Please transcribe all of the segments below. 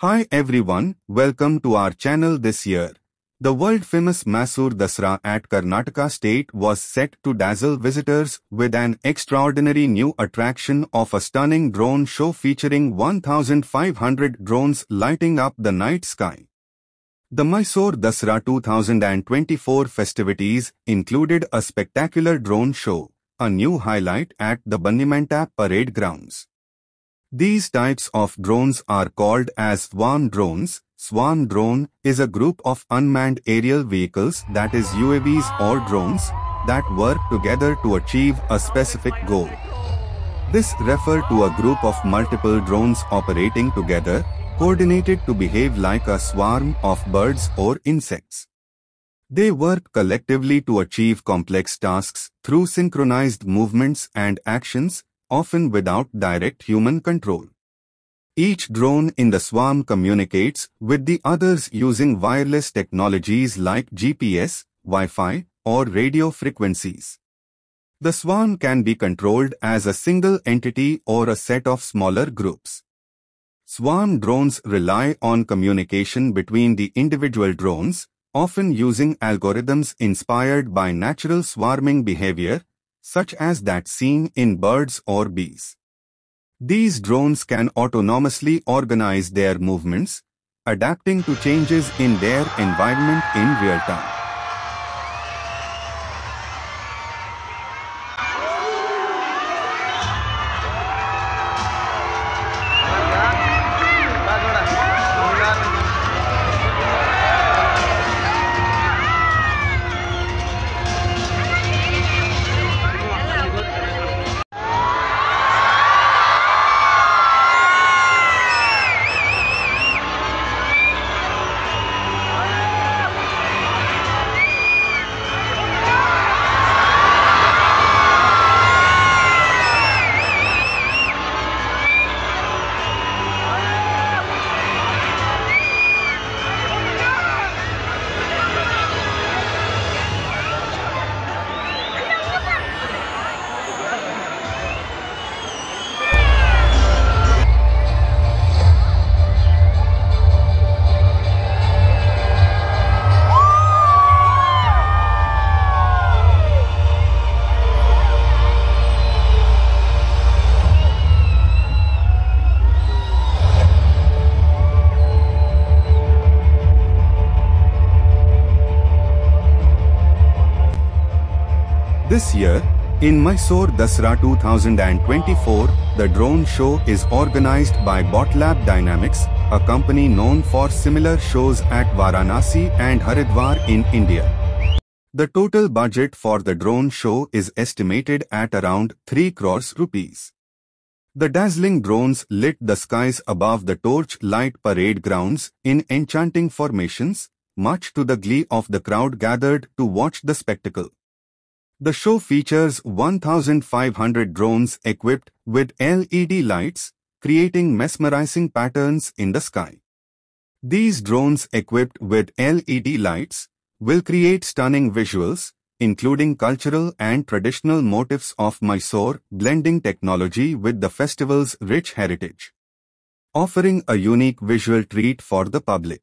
Hi everyone, welcome to our channel this year. The world-famous Mysore Dasara at Karnataka state was set to dazzle visitors with an extraordinary new attraction of a stunning drone show featuring 1,500 drones lighting up the night sky. The Mysore Dasara 2024 festivities included a spectacular drone show, a new highlight at the Bannimanta parade grounds. These types of drones are called as swarm drones. Swarm drone is a group of unmanned aerial vehicles, that is UAVs or drones, that work together to achieve a specific goal. This refers to a group of multiple drones operating together, coordinated to behave like a swarm of birds or insects. They work collectively to achieve complex tasks through synchronized movements and actions, often without direct human control. Each drone in the swarm communicates with the others using wireless technologies like GPS, Wi-Fi, or radio frequencies. The swarm can be controlled as a single entity or a set of smaller groups. Swarm drones rely on communication between the individual drones, often using algorithms inspired by natural swarming behavior, such as that seen in birds or bees. These drones can autonomously organize their movements, adapting to changes in their environment in real time. This year, in Mysore Dasara 2024, the drone show is organized by BotLab Dynamics, a company known for similar shows at Varanasi and Haridwar in India. The total budget for the drone show is estimated at around 3 crores rupees. The dazzling drones lit the skies above the torch-light parade grounds in enchanting formations, much to the glee of the crowd gathered to watch the spectacle. The show features 1,500 drones equipped with LED lights, creating mesmerizing patterns in the sky. These drones equipped with LED lights will create stunning visuals, including cultural and traditional motifs of Mysore, blending technology with the festival's rich heritage, offering a unique visual treat for the public.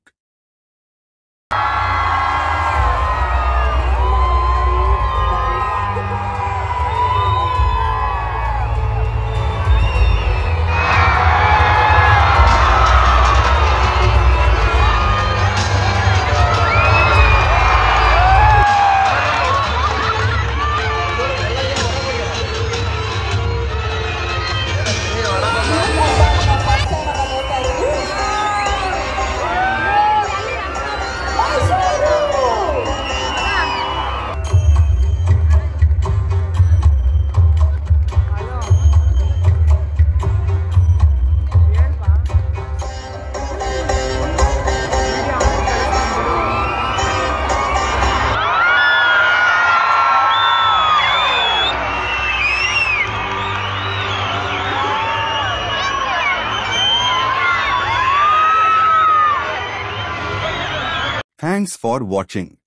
Thanks for watching.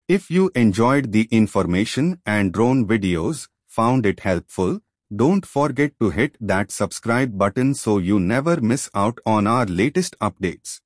If you enjoyed the information and drone videos, found it helpful, Don't forget to hit that subscribe button so you never miss out on our latest updates.